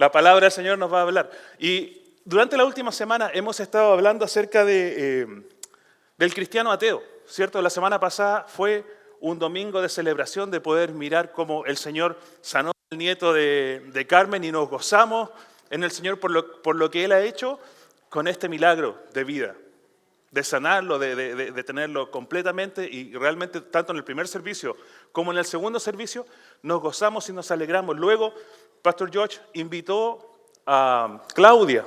La palabra del Señor nos va a hablar. Y durante la última semana hemos estado hablando acerca del cristiano ateo, ¿cierto? La semana pasada fue un domingo de celebración, de poder mirar cómo el Señor sanó al nieto de Carmen y nos gozamos en el Señor por lo que Él ha hecho con este milagro de vida, de sanarlo, de tenerlo completamente y realmente tanto en el primer servicio como en el segundo servicio nos gozamos y nos alegramos. Luego, Pastor George invitó a Claudia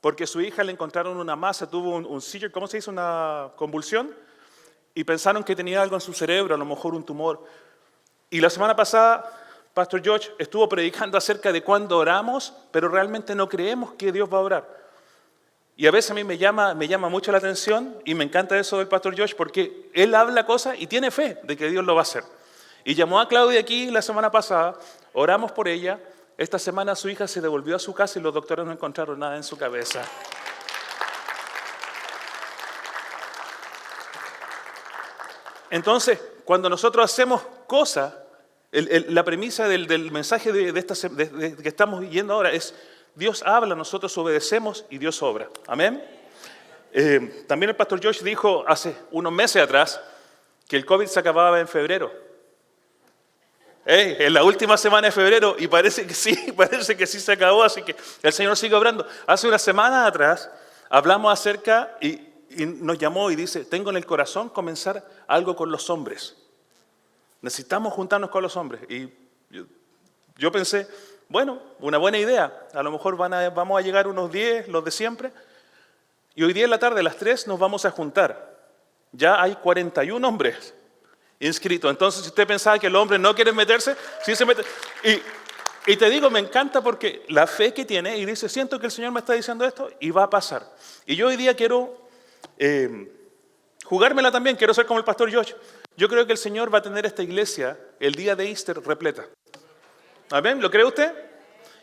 porque su hija le encontraron una masa, tuvo un seizure, ¿cómo se dice? Una convulsión y pensaron que tenía algo en su cerebro, a lo mejor un tumor. Y la semana pasada, Pastor George estuvo predicando acerca de cuándo oramos, pero realmente no creemos que Dios va a orar. Y a veces a mí me llama mucho la atención y me encanta eso del Pastor George porque él habla cosas y tiene fe de que Dios lo va a hacer. Y llamó a Claudia aquí la semana pasada, oramos por ella. Esta semana su hija se devolvió a su casa y los doctores no encontraron nada en su cabeza. Entonces, cuando nosotros hacemos cosas, la premisa del mensaje de que estamos yendo ahora es: Dios habla, nosotros obedecemos y Dios obra. Amén. También el Pastor George dijo hace unos meses atrás que el COVID se acababa en febrero. En la última semana de febrero, y parece que sí se acabó, así que el Señor sigue obrando. Hace una semana atrás hablamos acerca y nos llamó y dice: tengo en el corazón comenzar algo con los hombres. Necesitamos juntarnos con los hombres. Y yo pensé, bueno, una buena idea. A lo mejor vamos a llegar unos 10, los de siempre. Y hoy día en la tarde, a las 3, nos vamos a juntar. Ya hay 41 hombres inscritos. Entonces, si usted pensaba que los hombres no quieren meterse, sí se meten. Y te digo, me encanta porque la fe que tiene, y dice, siento que el Señor me está diciendo esto, y va a pasar. Y yo hoy día quiero jugármela también, quiero ser como el Pastor George. Yo creo que el Señor va a tener esta iglesia el día de Easter repleta. ¿Amén? ¿Lo cree usted?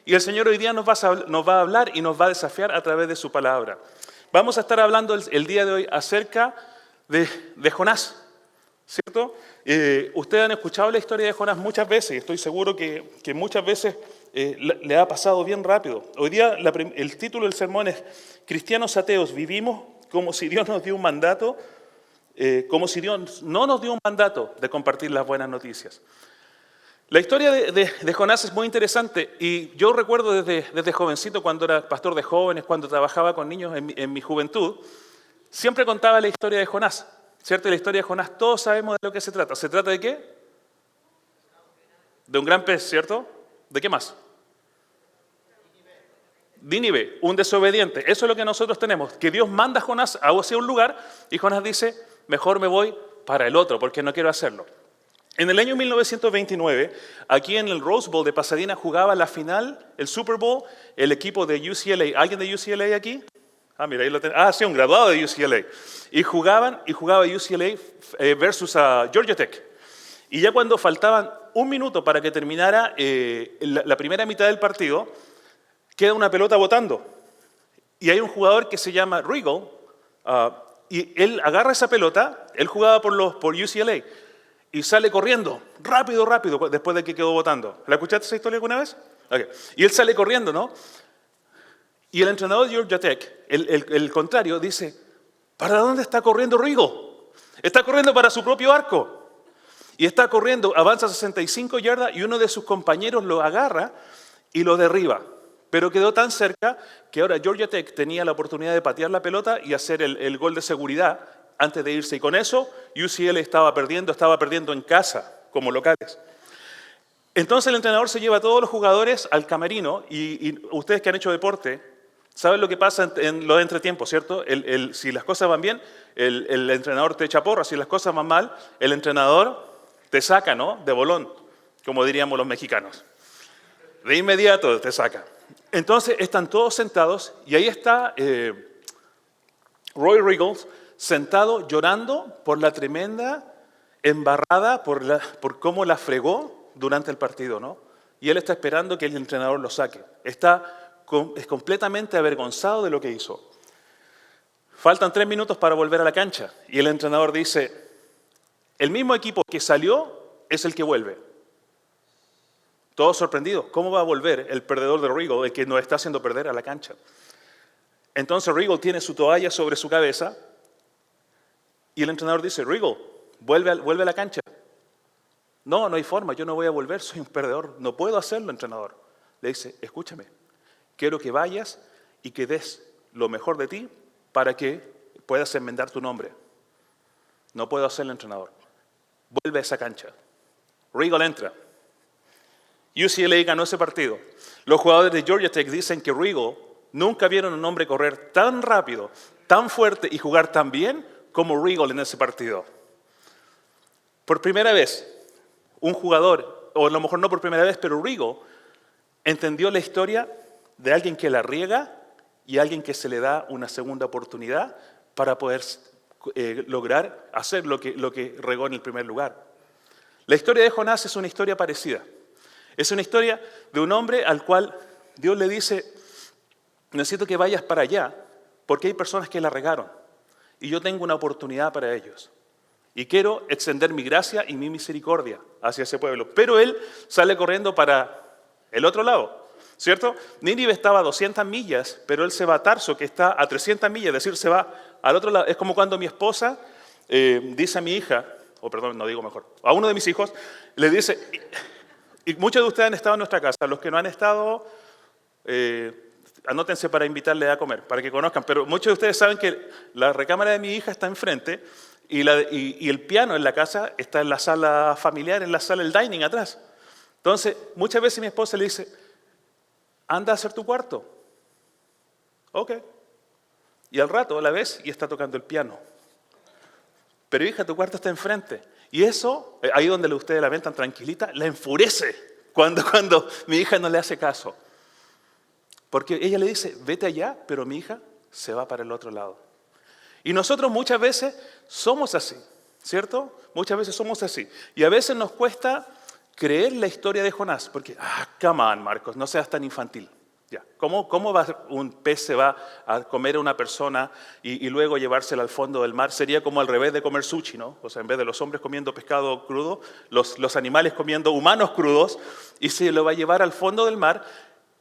Y el Señor hoy día nos va a hablar y nos va a desafiar a través de su palabra. Vamos a estar hablando el día de hoy acerca de Jonás, ¿cierto? Ustedes han escuchado la historia de Jonás muchas veces y estoy seguro que muchas veces le ha pasado bien rápido. Hoy día el título del sermón es Cristianos ateos, vivimos como si Dios nos dio un mandato, como si Dios no nos dio un mandato de compartir las buenas noticias. La historia de Jonás es muy interesante y yo recuerdo desde jovencito, cuando era pastor de jóvenes, cuando trabajaba con niños en mi juventud, siempre contaba la historia de Jonás, ¿cierto? Y la historia de Jonás, todos sabemos de lo que se trata. ¿Se trata de qué? De un gran pez, ¿cierto? ¿De qué más? Nínive, un desobediente. Eso es lo que nosotros tenemos, que Dios manda a Jonás hacia un lugar y Jonás dice, mejor me voy para el otro porque no quiero hacerlo. En el año 1929, aquí en el Rose Bowl de Pasadena jugaba la final, el Super Bowl, el equipo de UCLA. ¿Alguien de UCLA aquí? Mira, ahí lo tenemos. Sí, un graduado de UCLA. Y jugaba UCLA versus Georgia Tech. Y ya cuando faltaban un minuto para que terminara la primera mitad del partido, queda una pelota botando. Y hay un jugador que se llama Regal, y él agarra esa pelota, él jugaba por UCLA, y sale corriendo, rápido, después de que quedó botando. ¿La escuchaste esa historia alguna vez? Okay. Y él sale corriendo, ¿no? Y el entrenador de Georgia Tech, el contrario, dice, ¿para dónde está corriendo Regal? Está corriendo para su propio arco. Y está corriendo, avanza 65 yardas y uno de sus compañeros lo agarra y lo derriba. Pero quedó tan cerca que ahora Georgia Tech tenía la oportunidad de patear la pelota y hacer el gol de seguridad antes de irse. Y con eso UCLA estaba perdiendo en casa como locales. Entonces el entrenador se lleva a todos los jugadores al camerino y ustedes que han hecho deporte saben lo que pasa en los entretiempos, ¿cierto? Si las cosas van bien, el entrenador te echa porra. Si las cosas van mal, el entrenador te saca, ¿no? De bolón, como diríamos los mexicanos. De inmediato te saca. Entonces están todos sentados y ahí está Roy Regal sentado llorando por la tremenda embarrada, por cómo la fregó durante el partido, ¿no? Y él está esperando que el entrenador lo saque. Es completamente avergonzado de lo que hizo. Faltan 3 minutos para volver a la cancha y el entrenador dice, el mismo equipo que salió es el que vuelve. Todos sorprendidos. ¿Cómo va a volver el perdedor de Regal, el que nos está haciendo perder, a la cancha? Entonces Regal tiene su toalla sobre su cabeza y el entrenador dice, Regal, vuelve a la cancha. No, no hay forma, yo no voy a volver, soy un perdedor, no puedo hacerlo, entrenador. Le dice, escúchame, quiero que vayas y que des lo mejor de ti para que puedas enmendar tu nombre. No puedo hacerlo, entrenador. Vuelve a esa cancha. Regal entra. UCLA ganó ese partido. Los jugadores de Georgia Tech dicen que Regal nunca vieron a un hombre correr tan rápido, tan fuerte y jugar tan bien como Regal en ese partido. Por primera vez, un jugador, o a lo mejor no por primera vez, pero Regal entendió la historia de alguien que la riega y alguien que se le da una segunda oportunidad para poder lograr hacer lo que regó en el primer lugar. La historia de Jonás es una historia parecida. Es una historia de un hombre al cual Dios le dice, necesito que vayas para allá, porque hay personas que la regaron y yo tengo una oportunidad para ellos. Y quiero extender mi gracia y mi misericordia hacia ese pueblo. Pero él sale corriendo para el otro lado, ¿cierto? Nínive estaba a 200 millas, pero él se va a Tarso, que está a 300 millas, es decir, se va al otro lado. Es como cuando mi esposa dice a mi hija, a uno de mis hijos, le dice, y muchos de ustedes han estado en nuestra casa, los que no han estado, anótense para invitarle a comer, para que conozcan, pero muchos de ustedes saben que la recámara de mi hija está enfrente y el piano en la casa está en la sala familiar, en la sala del dining atrás. Entonces, muchas veces mi esposa le dice, anda a hacer tu cuarto. Ok. Y al rato la ves y está tocando el piano. Pero hija, tu cuarto está enfrente. Y eso, ahí donde ustedes la ven tan tranquilita, la enfurece cuando mi hija no le hace caso. Porque ella le dice, vete allá, pero mi hija se va para el otro lado. Y nosotros muchas veces somos así, ¿cierto? Muchas veces somos así. Y a veces nos cuesta creer la historia de Jonás, porque, come on, Marcos, no seas tan infantil. Ya. ¿Cómo un pez se va a comer a una persona y luego llevársela al fondo del mar? Sería como al revés de comer sushi, ¿no? O sea, en vez de los hombres comiendo pescado crudo, los animales comiendo humanos crudos, y se lo va a llevar al fondo del mar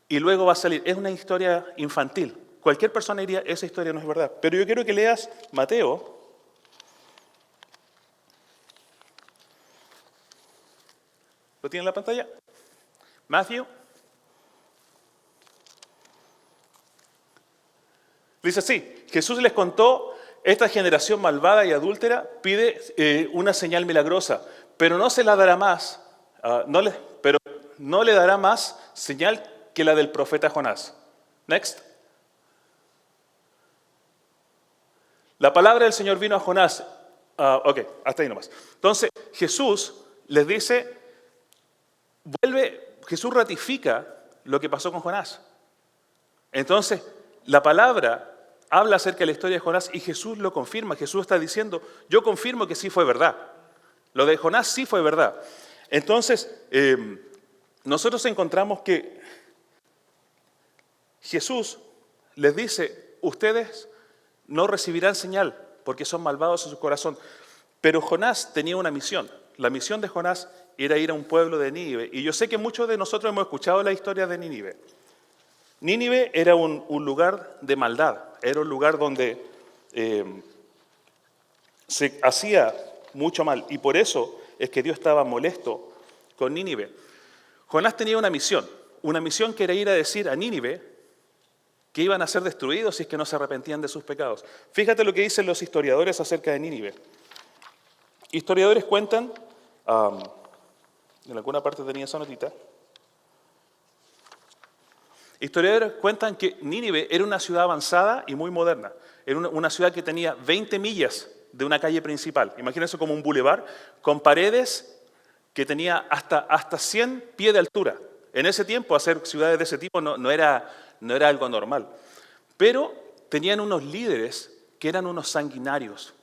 y luego va a salir. Es una historia infantil. Cualquier persona diría, esa historia no es verdad. Pero yo quiero que leas Mateo. ¿Lo tiene en la pantalla? Matthew. Dice así, Jesús les contó, esta generación malvada y adúltera pide una señal milagrosa, pero no se la dará más, pero no le dará más señal que la del profeta Jonás. Next. La palabra del Señor vino a Jonás. Ok, hasta ahí nomás. Entonces, Jesús les dice, Jesús ratifica lo que pasó con Jonás. Entonces, la palabra habla acerca de la historia de Jonás y Jesús lo confirma. Jesús está diciendo, yo confirmo que sí fue verdad. Lo de Jonás sí fue verdad. Entonces, nosotros encontramos que Jesús les dice, ustedes no recibirán señal porque son malvados en su corazón. Pero Jonás tenía una misión. La misión de Jonás era ir a un pueblo de Nínive. Y yo sé que muchos de nosotros hemos escuchado la historia de Nínive. Nínive era un lugar de maldad. Era un lugar donde se hacía mucho mal. Y por eso es que Dios estaba molesto con Nínive. Jonás tenía una misión que era ir a decir a Nínive que iban a ser destruidos si es que no se arrepentían de sus pecados. Fíjate lo que dicen los historiadores acerca de Nínive. Historiadores cuentan, en alguna parte tenía esa notita, historiadores cuentan que Nínive era una ciudad avanzada y muy moderna. Era una ciudad que tenía 20 millas de una calle principal. Imagínense como un bulevar con paredes que tenía hasta 100 pies de altura. En ese tiempo, hacer ciudades de ese tipo no era algo normal. Pero tenían unos líderes que eran unos sanguinarios.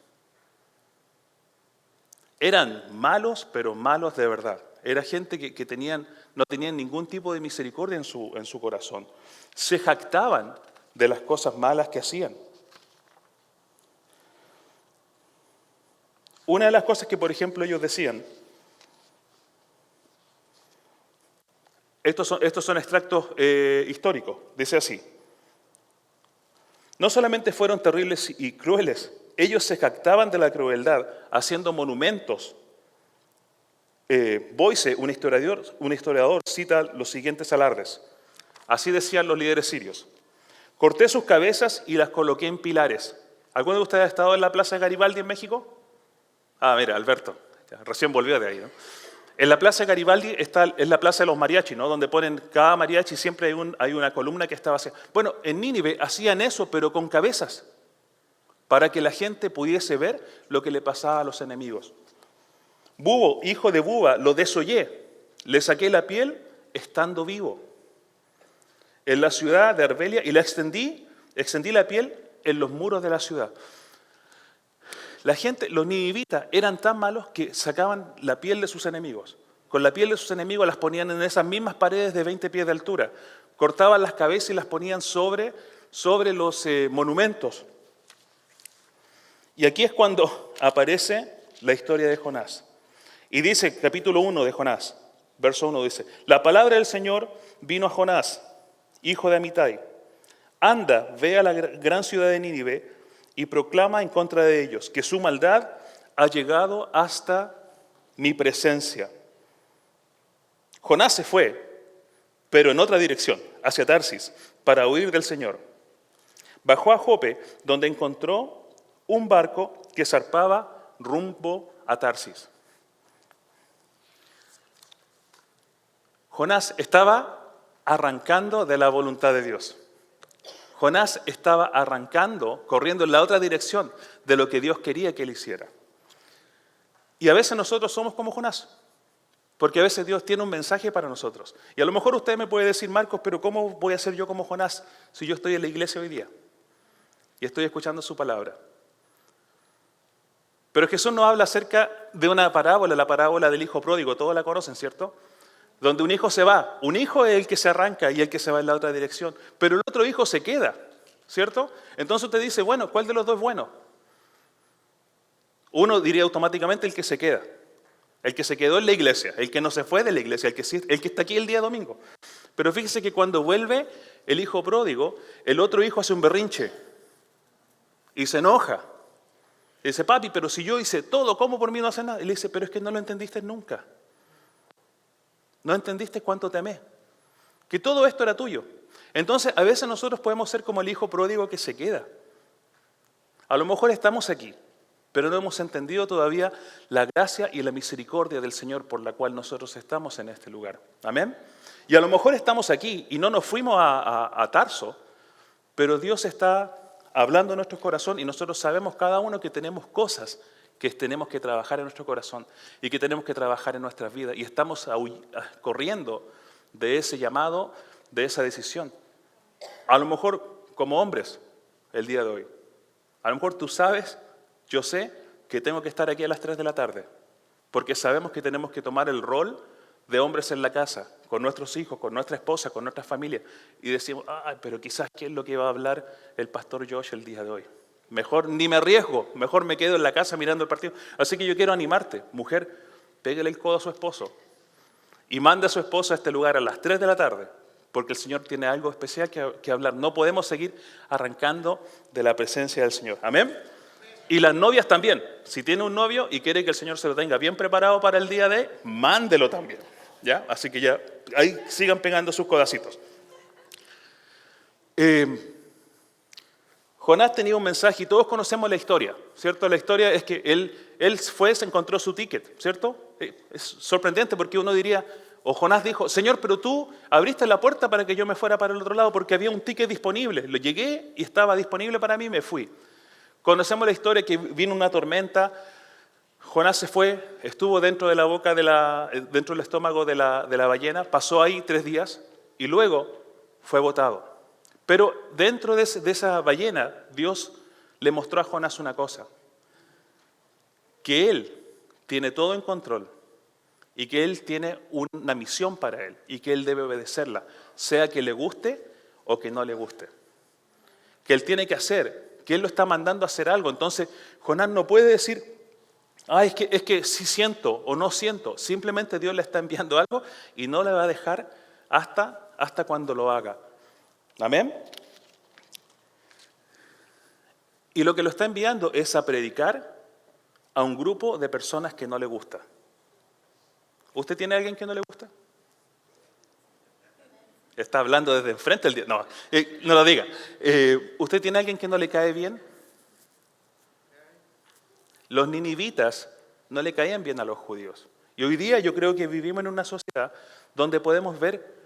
Eran malos, pero malos de verdad. Era gente que no tenían ningún tipo de misericordia en su corazón. Se jactaban de las cosas malas que hacían. Una de las cosas que, por ejemplo, ellos decían, Estos son extractos históricos. Dice así: no solamente fueron terribles y crueles, ellos se jactaban de la crueldad haciendo monumentos. Boyce, un historiador, cita los siguientes alardes. Así decían los líderes sirios: corté sus cabezas y las coloqué en pilares. ¿Alguno de ustedes ha estado en la Plaza Garibaldi en México? Ah, mira, Alberto, ya, recién volvió de ahí, ¿no? En la Plaza Garibaldi es la Plaza de los Mariachis, ¿no? Donde ponen cada mariachi, siempre hay una columna que está vacía. Bueno, en Nínive hacían eso, pero con cabezas, para que la gente pudiese ver lo que le pasaba a los enemigos. Bubo, hijo de Buba, lo desollé, le saqué la piel estando vivo. En la ciudad de Arbelia, y la extendí la piel en los muros de la ciudad. La gente, los ninivitas, eran tan malos que sacaban la piel de sus enemigos. Con la piel de sus enemigos las ponían en esas mismas paredes de 20 pies de altura. Cortaban las cabezas y las ponían sobre los monumentos. Y aquí es cuando aparece la historia de Jonás. Y dice, capítulo 1 de Jonás, verso 1 dice: la palabra del Señor vino a Jonás, hijo de Amitai. Anda, ve a la gran ciudad de Nínive y proclama en contra de ellos que su maldad ha llegado hasta mi presencia. Jonás se fue, pero en otra dirección, hacia Tarsis, para huir del Señor. Bajó a Jope, donde encontró un barco que zarpaba rumbo a Tarsis. Jonás estaba arrancando de la voluntad de Dios. Jonás estaba arrancando, corriendo en la otra dirección de lo que Dios quería que él hiciera. Y a veces nosotros somos como Jonás, porque a veces Dios tiene un mensaje para nosotros. Y a lo mejor usted me puede decir: Marcos, pero ¿cómo voy a ser yo como Jonás si yo estoy en la iglesia hoy día y estoy escuchando su palabra? Pero Jesús nos habla acerca de una parábola, la parábola del hijo pródigo, todos la conocen, ¿cierto? Donde un hijo se va, un hijo es el que se arranca y el que se va en la otra dirección, pero el otro hijo se queda, ¿cierto? Entonces usted dice, bueno, ¿cuál de los dos es bueno? Uno diría automáticamente el que se queda, el que se quedó en la iglesia, el que no se fue de la iglesia, el que está aquí el día domingo. Pero fíjese que cuando vuelve el hijo pródigo, el otro hijo hace un berrinche y se enoja. Y dice: papi, pero si yo hice todo, ¿cómo por mí no hace nada? Y le dice: pero es que no lo entendiste nunca. No entendiste cuánto te amé, que todo esto era tuyo. Entonces, a veces nosotros podemos ser como el hijo pródigo que se queda. A lo mejor estamos aquí, pero no hemos entendido todavía la gracia y la misericordia del Señor por la cual nosotros estamos en este lugar. Amén. Y a lo mejor estamos aquí y no nos fuimos a Tarso, pero Dios está hablando en nuestro corazón y nosotros sabemos cada uno que tenemos cosas que tenemos que trabajar en nuestro corazón y que tenemos que trabajar en nuestras vidas. Y estamos corriendo de ese llamado, de esa decisión. A lo mejor como hombres, el día de hoy. A lo mejor tú sabes, yo sé, que tengo que estar aquí a las 3 de la tarde. Porque sabemos que tenemos que tomar el rol de hombres en la casa, con nuestros hijos, con nuestra esposa, con nuestra familia. Y decimos: pero quizás ¿qué es lo que va a hablar el pastor Josh el día de hoy? Mejor ni me arriesgo, mejor me quedo en la casa mirando el partido. Así que yo quiero animarte, mujer, pégale el codo a su esposo y mande a su esposa a este lugar a las 3 de la tarde, porque el Señor tiene algo especial que hablar. No podemos seguir arrancando de la presencia del Señor. Amén. Y las novias también. Si tiene un novio y quiere que el Señor se lo tenga bien preparado para el día de, mándelo también. ¿Ya? Así que ya, ahí sigan pegando sus codacitos. Jonás tenía un mensaje y todos conocemos la historia, ¿cierto? La historia es que él fue, se encontró su ticket, ¿cierto? Es sorprendente porque uno diría, o Jonás dijo: Señor, pero tú abriste la puerta para que yo me fuera para el otro lado porque había un ticket disponible. Lo llegué y estaba disponible para mí y me fui. Conocemos la historia que vino una tormenta, Jonás se fue, estuvo dentro de la boca, dentro del estómago de la ballena, pasó ahí 3 días y luego fue botado. Pero dentro de esa ballena, Dios le mostró a Jonás una cosa: que Él tiene todo en control y que Él tiene una misión para Él y que Él debe obedecerla, sea que le guste o que no le guste. Que Él tiene que hacer, que Él lo está mandando a hacer algo. Entonces, Jonás no puede decir: es que sí siento o no siento. Simplemente Dios le está enviando algo y no le va a dejar hasta cuando lo haga. Amén. Y lo que lo está enviando es a predicar a un grupo de personas que no le gusta. ¿Usted tiene a alguien que no le gusta? Está hablando desde enfrente el día. No, no lo diga. ¿Usted tiene a alguien que no le cae bien? Los ninivitas no le caían bien a los judíos. Y hoy día yo creo que vivimos en una sociedad donde podemos ver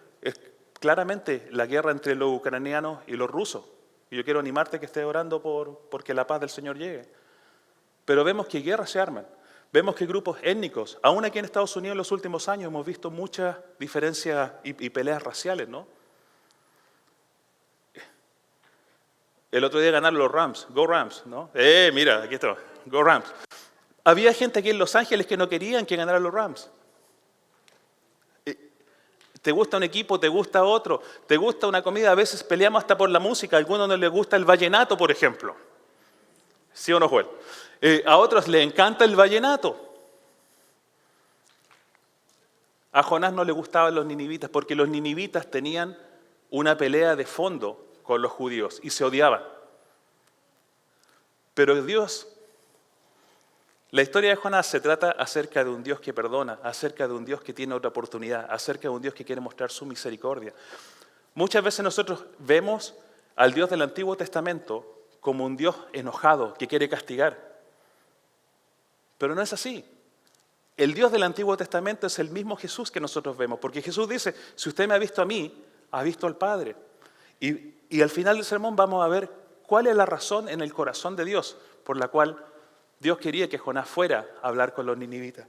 claramente la guerra entre los ucranianos y los rusos. Y yo quiero animarte que estés orando porque la paz del Señor llegue. Pero vemos que guerras se arman. Vemos que grupos étnicos, aún aquí en Estados Unidos en los últimos años hemos visto muchas diferencias y peleas raciales, ¿no? El otro día ganaron los Rams, Go Rams, ¿no? Mira, aquí está, Go Rams. Había gente aquí en Los Ángeles que no querían que ganaran los Rams. ¿Te gusta un equipo? ¿Te gusta otro? ¿Te gusta una comida? A veces peleamos hasta por la música. A algunos no les gusta el vallenato, por ejemplo. ¿Sí o no, Joel? A otros les encanta el vallenato. A Jonás no le gustaban los ninivitas porque los ninivitas tenían una pelea de fondo con los judíos y se odiaban. Pero Dios, la historia de Jonás se trata acerca de un Dios que perdona, acerca de un Dios que tiene otra oportunidad, acerca de un Dios que quiere mostrar su misericordia. Muchas veces nosotros vemos al Dios del Antiguo Testamento como un Dios enojado que quiere castigar. Pero no es así. El Dios del Antiguo Testamento es el mismo Jesús que nosotros vemos, porque Jesús dice, si usted me ha visto a mí, ha visto al Padre. Y al final del sermón vamos a ver cuál es la razón en el corazón de Dios por la cual Dios quería que Jonás fuera a hablar con los ninivitas.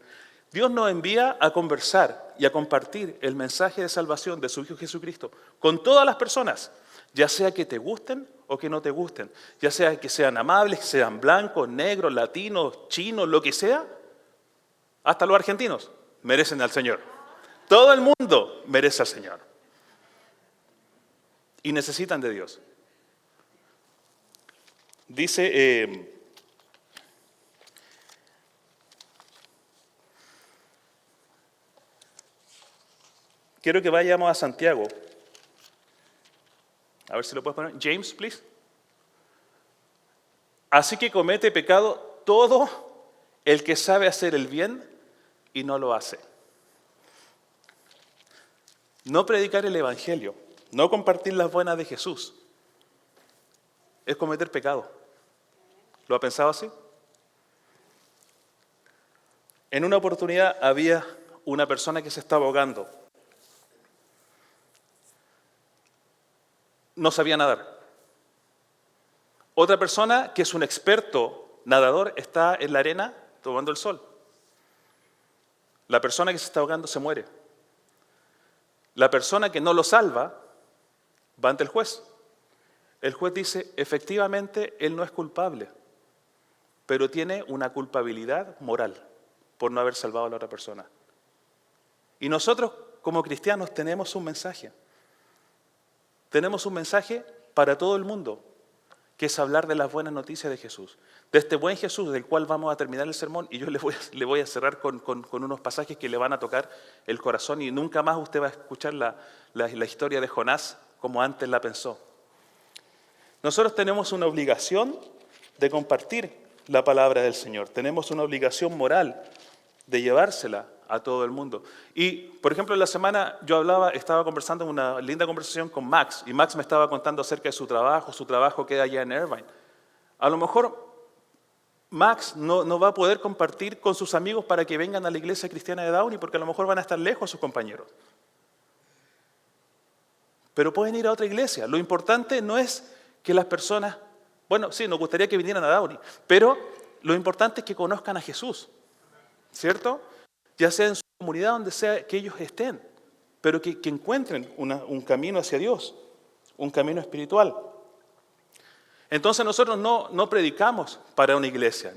Dios nos envía a conversar y a compartir el mensaje de salvación de su Hijo Jesucristo con todas las personas, ya sea que te gusten o que no te gusten, ya sea que sean amables, que sean blancos, negros, latinos, chinos, lo que sea, hasta los argentinos merecen al Señor. Todo el mundo merece al Señor. Y necesitan de Dios. Dice, quiero que vayamos a Santiago. A ver si lo puedes poner. James, please. Así que comete pecado todo el que sabe hacer el bien y no lo hace. No predicar el Evangelio, no compartir las buenas de Jesús, es cometer pecado. ¿Lo ha pensado así? En una oportunidad había una persona que se estaba ahogando. No sabía nadar. Otra persona que es un experto nadador está en la arena tomando el sol. La persona que se está ahogando se muere. La persona que no lo salva va ante el juez. El juez dice, efectivamente, él no es culpable, pero tiene una culpabilidad moral por no haber salvado a la otra persona. Y nosotros, como cristianos, tenemos un mensaje. Tenemos un mensaje para todo el mundo, que es hablar de las buenas noticias de Jesús. De este buen Jesús, del cual vamos a terminar el sermón, y yo le voy a cerrar con unos pasajes que le van a tocar el corazón, y nunca más usted va a escuchar la historia de Jonás como antes la pensó. Nosotros tenemos una obligación de compartir la palabra del Señor. Tenemos una obligación moral de llevársela a todo el mundo. Y, por ejemplo, en la semana estaba conversando en una linda conversación con Max, y Max me estaba contando acerca de su trabajo queda allá en Irvine. A lo mejor Max no va a poder compartir con sus amigos para que vengan a la iglesia cristiana de Downey, porque a lo mejor van a estar lejos sus compañeros. Pero pueden ir a otra iglesia. Lo importante no es que las personas, bueno, sí, nos gustaría que vinieran a Downey, pero lo importante es que conozcan a Jesús, ¿cierto? Ya sea en su comunidad, donde sea que ellos estén, pero que encuentren un camino hacia Dios, un camino espiritual. Entonces nosotros no predicamos para una iglesia,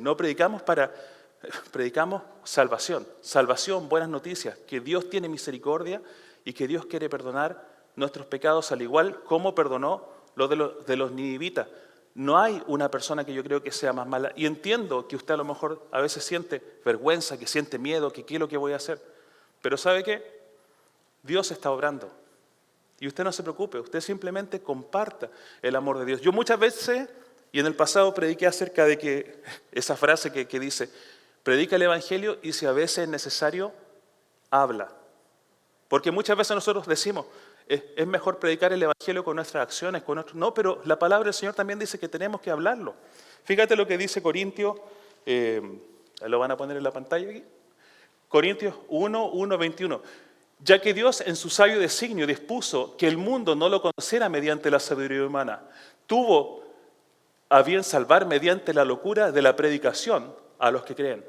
predicamos salvación, buenas noticias, que Dios tiene misericordia y que Dios quiere perdonar nuestros pecados al igual como perdonó los de los ninivitas. No hay una persona que yo creo que sea más mala. Y entiendo que usted a lo mejor a veces siente vergüenza, que siente miedo, que qué es lo que voy a hacer. Pero ¿sabe qué? Dios está obrando. Y usted no se preocupe, usted simplemente comparta el amor de Dios. Yo muchas veces, y en el pasado prediqué acerca de que esa frase que dice, predica el Evangelio y si a veces es necesario, habla. Porque muchas veces nosotros decimos, es mejor predicar el Evangelio con nuestras acciones, No, pero la palabra del Señor también dice que tenemos que hablarlo. Fíjate lo que dice Corintios, lo van a poner en la pantalla aquí. Corintios 1, 21. Ya que Dios en su sabio designio dispuso que el mundo no lo conociera mediante la sabiduría humana, tuvo a bien salvar mediante la locura de la predicación a los que creen.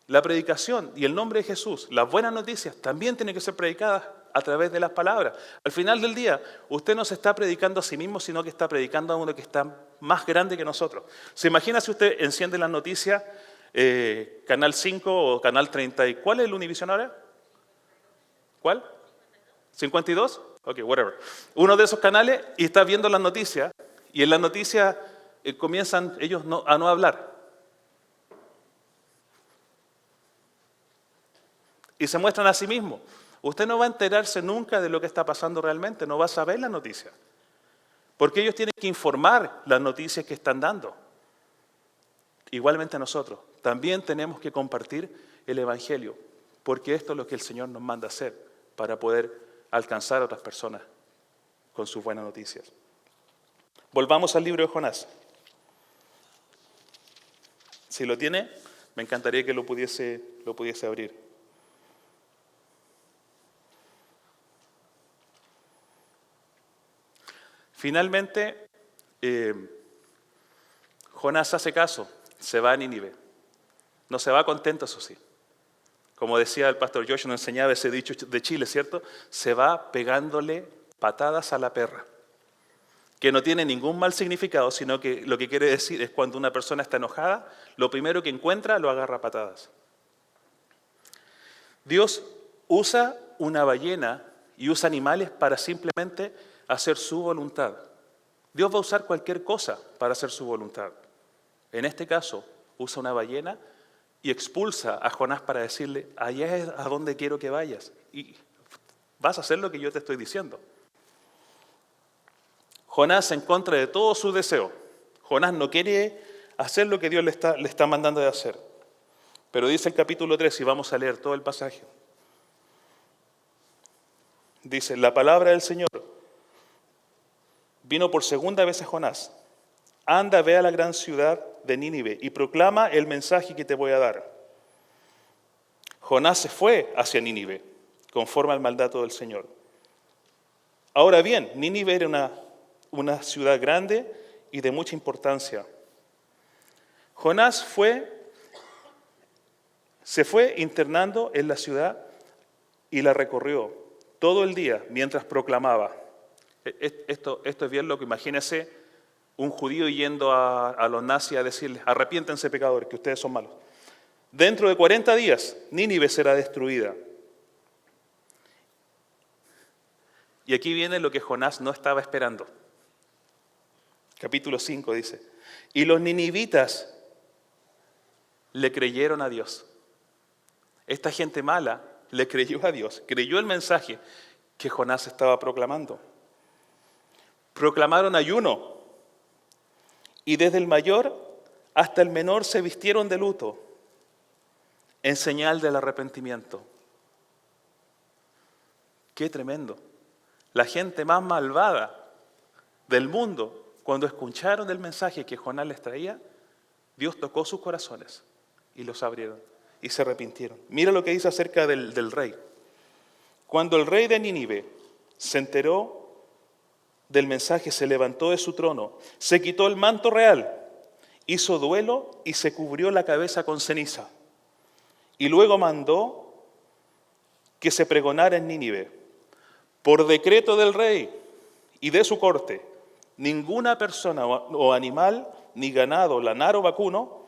La predicación y el nombre de Jesús, las buenas noticias, también tienen que ser predicadas a través de las palabras. Al final del día, usted no se está predicando a sí mismo, sino que está predicando a uno que está más grande que nosotros. ¿Se imagina si usted enciende las noticias, Canal 5 o Canal 30? ¿Y cuál es el Univision ahora? ¿Cuál? ¿52? Ok, whatever. Uno de esos canales y está viendo las noticias y en las noticias comienzan ellos a no hablar. Y se muestran a sí mismos. Usted no va a enterarse nunca de lo que está pasando realmente, no va a saber la noticia. Porque ellos tienen que informar las noticias que están dando. Igualmente nosotros también tenemos que compartir el Evangelio, porque esto es lo que el Señor nos manda hacer para poder alcanzar a otras personas con sus buenas noticias. Volvamos al libro de Jonás. Si lo tiene, me encantaría que lo pudiese abrir. Finalmente, Jonás hace caso, se va a Nínive. No se va contento, eso sí. Como decía el pastor Joshua, nos enseñaba ese dicho de Chile, ¿cierto? Se va pegándole patadas a la perra, que no tiene ningún mal significado, sino que lo que quiere decir es cuando una persona está enojada, lo primero que encuentra lo agarra a patadas. Dios usa una ballena y usa animales para simplemente hacer su voluntad. Dios va a usar cualquier cosa para hacer su voluntad. En este caso, usa una ballena y expulsa a Jonás para decirle, allá es a donde quiero que vayas. Y vas a hacer lo que yo te estoy diciendo. Jonás en contra de todo su deseo. Jonás no quiere hacer lo que Dios le está mandando de hacer. Pero dice el capítulo 3, y vamos a leer todo el pasaje. Dice, la palabra del Señor vino por segunda vez a Jonás. Anda, ve a la gran ciudad de Nínive y proclama el mensaje que te voy a dar. Jonás se fue hacia Nínive, conforme al mandato del Señor. Ahora bien, Nínive era una ciudad grande y de mucha importancia. Jonás se fue internando en la ciudad y la recorrió todo el día mientras proclamaba. Esto es bien loco, imagínese un judío yendo a los nazis a decirles, arrepiéntense pecadores, que ustedes son malos. Dentro de 40 días, Nínive será destruida. Y aquí viene lo que Jonás no estaba esperando. Capítulo 5 dice, y los ninivitas le creyeron a Dios. Esta gente mala le creyó a Dios, creyó el mensaje que Jonás estaba proclamando. Proclamaron ayuno y desde el mayor hasta el menor se vistieron de luto en señal del arrepentimiento. ¡Qué tremendo! La gente más malvada del mundo, cuando escucharon el mensaje que Jonás les traía, Dios tocó sus corazones y los abrieron y se arrepintieron. Mira lo que dice acerca del rey. Cuando el rey de Nínive se enteró del mensaje, se levantó de su trono, se quitó el manto real, hizo duelo y se cubrió la cabeza con ceniza. Y luego mandó que se pregonara en Nínive, por decreto del rey y de su corte, ninguna persona o animal, ni ganado, lanar o vacuno,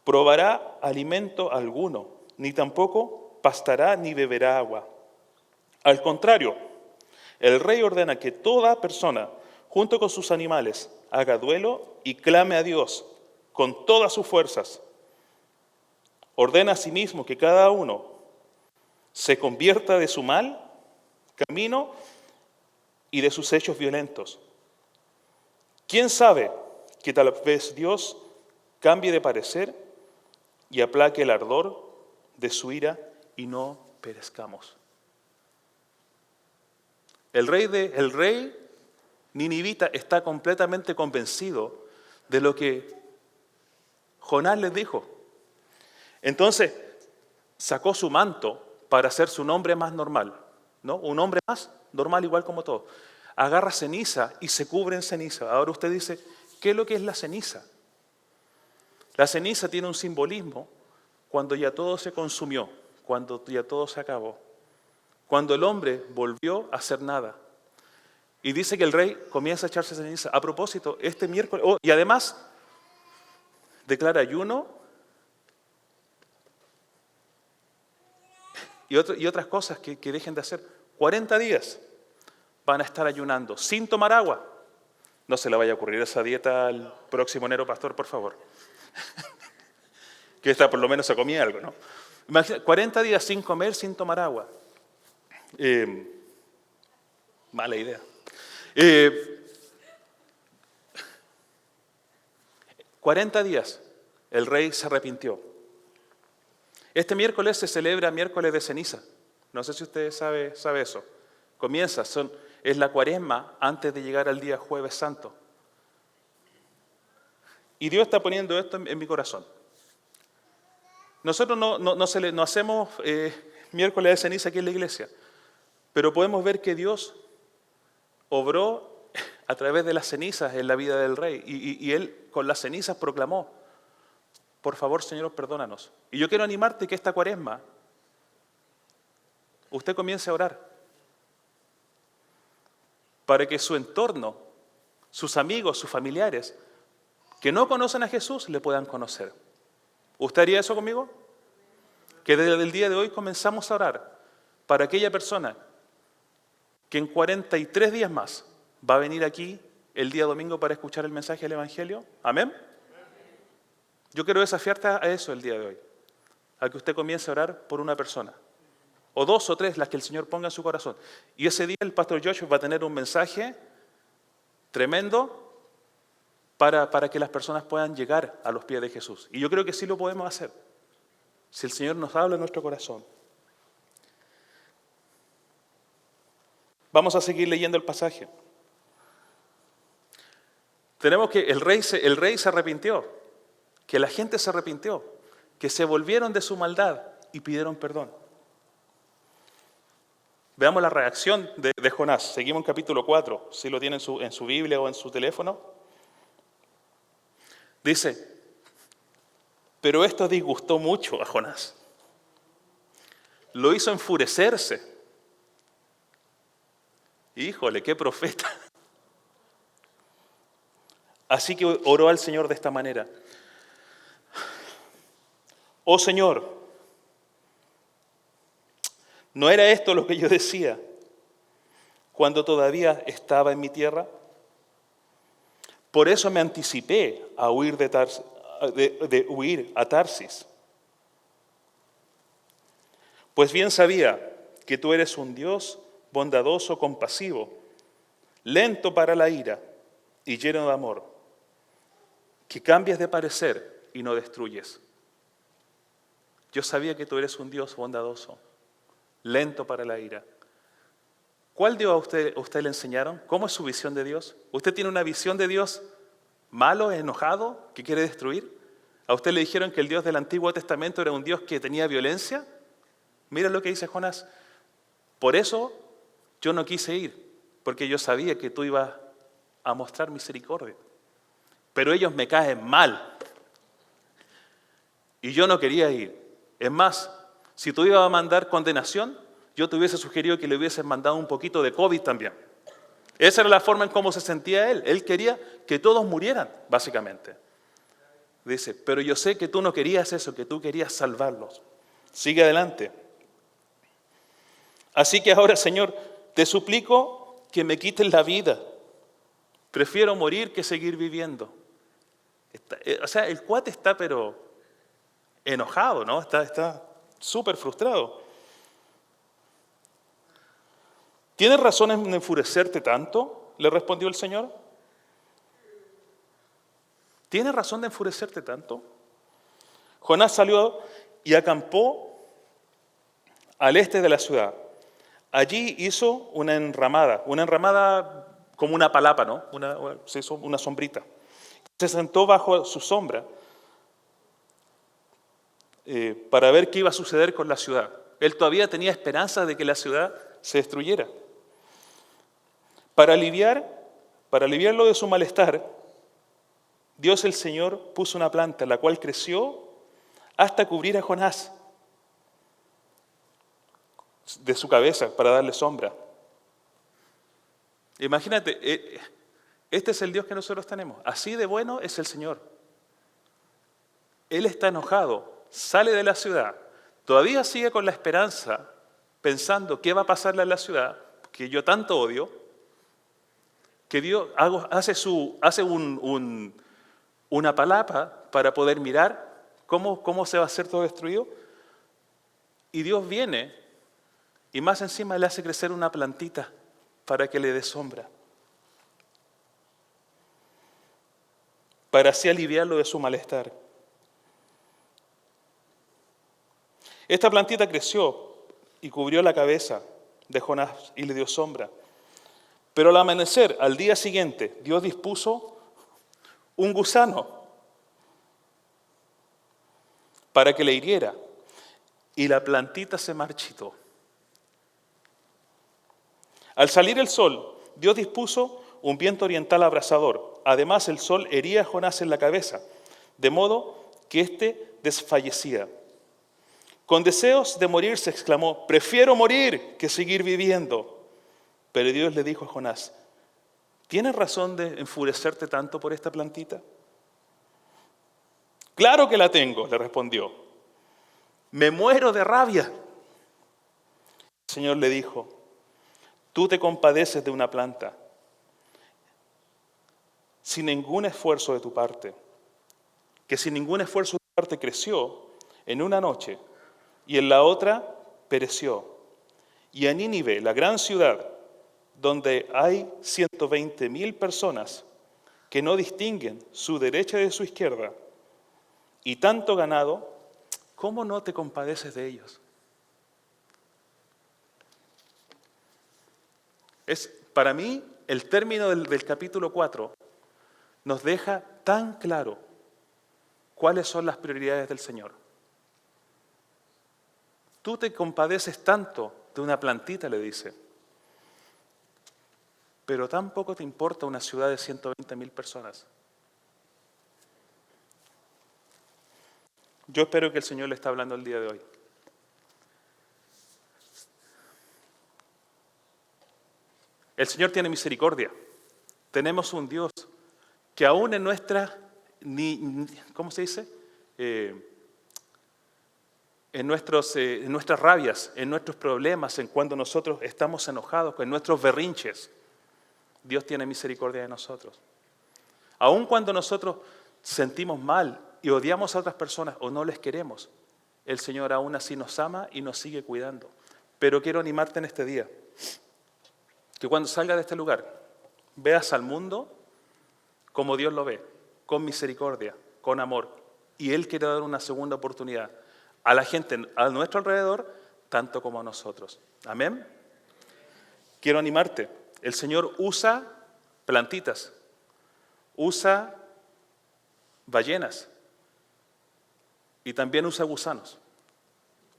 probará alimento alguno, ni tampoco pastará ni beberá agua. Al contrario, el rey ordena que toda persona, junto con sus animales, haga duelo y clame a Dios con todas sus fuerzas. Ordena asimismo que cada uno se convierta de su mal camino y de sus hechos violentos. ¿Quién sabe que tal vez Dios cambie de parecer y aplaque el ardor de su ira y no perezcamos? El rey ninivita está completamente convencido de lo que Jonás les dijo. Entonces sacó su manto para hacerse un hombre más normal, ¿no? Un hombre más normal igual como todos. Agarra ceniza y se cubre en ceniza. Ahora usted dice, ¿qué es lo que es la ceniza? La ceniza tiene un simbolismo cuando ya todo se consumió, cuando ya todo se acabó, cuando el hombre volvió a hacer nada. Y dice que el rey comienza a echarse ceniza. A propósito, este miércoles, y además declara ayuno y otras cosas que dejen de hacer. 40 días van a estar ayunando sin tomar agua. No se le vaya a ocurrir esa dieta al próximo enero, pastor, por favor. Que esta por lo menos se comía algo, ¿no? Imagínate, 40 días sin comer, sin tomar agua. Mala idea. 40 días el rey se arrepintió. Este miércoles se celebra miércoles de ceniza. No sé si usted sabe eso. Comienza, es la cuaresma antes de llegar al día jueves santo. Y Dios está poniendo esto en mi corazón. Nosotros no hacemos miércoles de ceniza aquí en la iglesia, pero podemos ver que Dios obró a través de las cenizas en la vida del rey. Y él con las cenizas proclamó, por favor, Señor, perdónanos. Y yo quiero animarte que esta cuaresma usted comience a orar para que su entorno, sus amigos, sus familiares, que no conocen a Jesús, le puedan conocer. ¿Usted haría eso conmigo? Que desde el día de hoy comenzamos a orar para aquella persona que en 43 días más va a venir aquí el día domingo para escuchar el mensaje del Evangelio. ¿Amén? Yo quiero desafiarte a eso el día de hoy, a que usted comience a orar por una persona, o 2 o 3, las que el Señor ponga en su corazón. Y ese día el pastor Joshua va a tener un mensaje tremendo para que las personas puedan llegar a los pies de Jesús. Y yo creo que sí lo podemos hacer, si el Señor nos habla en nuestro corazón. Vamos a seguir leyendo el pasaje. Tenemos que el rey se arrepintió, que la gente se arrepintió, que se volvieron de su maldad y pidieron perdón. Veamos la reacción de Jonás. Seguimos en capítulo 4, si lo tienen en su Biblia o en su teléfono. Dice, pero esto disgustó mucho a Jonás. Lo hizo enfurecerse. Híjole, qué profeta. Así que oró al Señor de esta manera. Oh Señor, ¿no era esto lo que yo decía cuando todavía estaba en mi tierra? Por eso me anticipé a huir huir a Tarsis. Pues bien sabía que tú eres un Dios bondadoso, compasivo, lento para la ira y lleno de amor, que cambias de parecer y no destruyes. Yo sabía que tú eres un Dios bondadoso, lento para la ira. ¿Cuál Dios a usted le enseñaron? ¿Cómo es su visión de Dios? ¿Usted tiene una visión de Dios malo, enojado, que quiere destruir? ¿A usted le dijeron que el Dios del Antiguo Testamento era un Dios que tenía violencia? Mira lo que dice Jonás. Por eso yo no quise ir, porque yo sabía que tú ibas a mostrar misericordia. Pero ellos me caen mal. Y yo no quería ir. Es más, si tú ibas a mandar condenación, yo te hubiese sugerido que le hubiesen mandado un poquito de COVID también. Esa era la forma en cómo se sentía él. Él quería que todos murieran, básicamente. Dice, pero yo sé que tú no querías eso, que tú querías salvarlos. Sigue adelante. Así que ahora, Señor, te suplico que me quites la vida. Prefiero morir que seguir viviendo. El cuate está pero enojado, ¿no? Está súper frustrado. ¿Tienes razón en enfurecerte tanto?, le respondió el Señor. ¿Tienes razón de enfurecerte tanto? Jonás salió y acampó al este de la ciudad. Allí hizo una enramada como una palapa, ¿no? Se hizo una sombrita. Se sentó bajo su sombra para ver qué iba a suceder con la ciudad. Él todavía tenía esperanza de que la ciudad se destruyera. Para aliviarlo de su malestar, Dios el Señor puso una planta, la cual creció hasta cubrir a Jonás de su cabeza para darle sombra. Imagínate, este es el Dios que nosotros tenemos. Así de bueno es el Señor. Él está enojado, sale de la ciudad, todavía sigue con la esperanza, pensando qué va a pasarle a la ciudad, que yo tanto odio, que Dios hace una palapa para poder mirar cómo se va a hacer todo destruido. Y Dios viene y más encima le hace crecer una plantita para que le dé sombra, para así aliviarlo de su malestar. Esta plantita creció y cubrió la cabeza de Jonás y le dio sombra. Pero al amanecer, al día siguiente, Dios dispuso un gusano para que le hiriera y la plantita se marchitó. Al salir el sol, Dios dispuso un viento oriental abrasador. Además, el sol hería a Jonás en la cabeza, de modo que éste desfallecía. Con deseos de morir se exclamó: prefiero morir que seguir viviendo. Pero Dios le dijo a Jonás: ¿tienes razón de enfurecerte tanto por esta plantita? Claro que la tengo, le respondió. Me muero de rabia. El Señor le dijo: tú te compadeces de una planta sin ningún esfuerzo de tu parte, que sin ningún esfuerzo de tu parte creció en una noche y en la otra pereció. Y a Nínive, la gran ciudad, donde hay 120,000 personas que no distinguen su derecha de su izquierda, y tanto ganado, ¿cómo no te compadeces de ellos? Para mí, el término del capítulo 4 nos deja tan claro cuáles son las prioridades del Señor. Tú te compadeces tanto de una plantita, le dice, pero tampoco te importa una ciudad de 120,000 personas. Yo espero que el Señor le está hablando el día de hoy. El Señor tiene misericordia. Tenemos un Dios que aún en nuestra, ¿cómo se dice? En nuestras rabias, en nuestros problemas, en cuando nosotros estamos enojados, en nuestros berrinches, Dios tiene misericordia de nosotros. Aun cuando nosotros sentimos mal y odiamos a otras personas o no les queremos, el Señor aún así nos ama y nos sigue cuidando. Pero quiero animarte en este día, que cuando salgas de este lugar, veas al mundo como Dios lo ve, con misericordia, con amor. Y Él quiere dar una segunda oportunidad a la gente a nuestro alrededor, tanto como a nosotros. Amén. Quiero animarte. El Señor usa plantitas, usa ballenas y también usa gusanos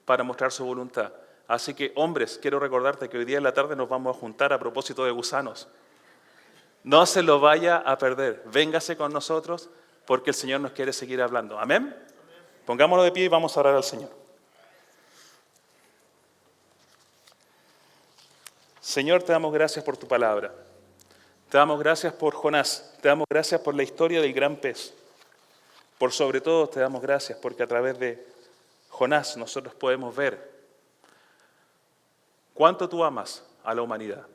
para mostrar su voluntad. Así que, hombres, quiero recordarte que hoy día en la tarde nos vamos a juntar a propósito de gusanos. No se lo vaya a perder. Véngase con nosotros porque el Señor nos quiere seguir hablando. Amén. Pongámonos de pie y vamos a orar al Señor. Señor, te damos gracias por tu palabra. Te damos gracias por Jonás. Te damos gracias por la historia del gran pez. Por sobre todo te damos gracias porque a través de Jonás nosotros podemos ver cuánto tú amas a la humanidad.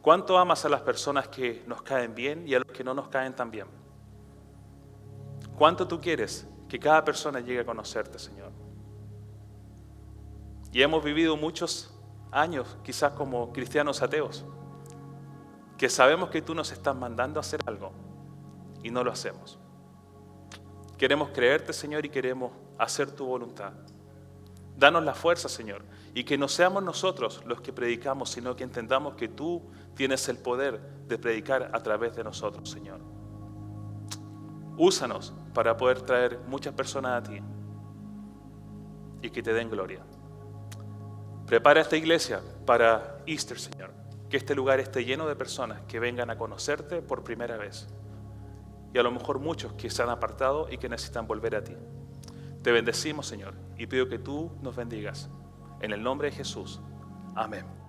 Cuánto amas a las personas que nos caen bien y a los que no nos caen tan bien. Cuánto tú quieres que cada persona llegue a conocerte, Señor. Y hemos vivido muchos años, quizás como cristianos ateos, que sabemos que tú nos estás mandando a hacer algo y no lo hacemos. Queremos creerte, Señor, y queremos hacer tu voluntad. Danos la fuerza, Señor, y que no seamos nosotros los que predicamos, sino que entendamos que tú tienes el poder de predicar a través de nosotros, Señor. Úsanos para poder traer muchas personas a ti y que te den gloria. Prepara esta iglesia para Easter, Señor, que este lugar esté lleno de personas que vengan a conocerte por primera vez. Y a lo mejor muchos que se han apartado y que necesitan volver a ti. Te bendecimos, Señor, y pido que tú nos bendigas. En el nombre de Jesús. Amén.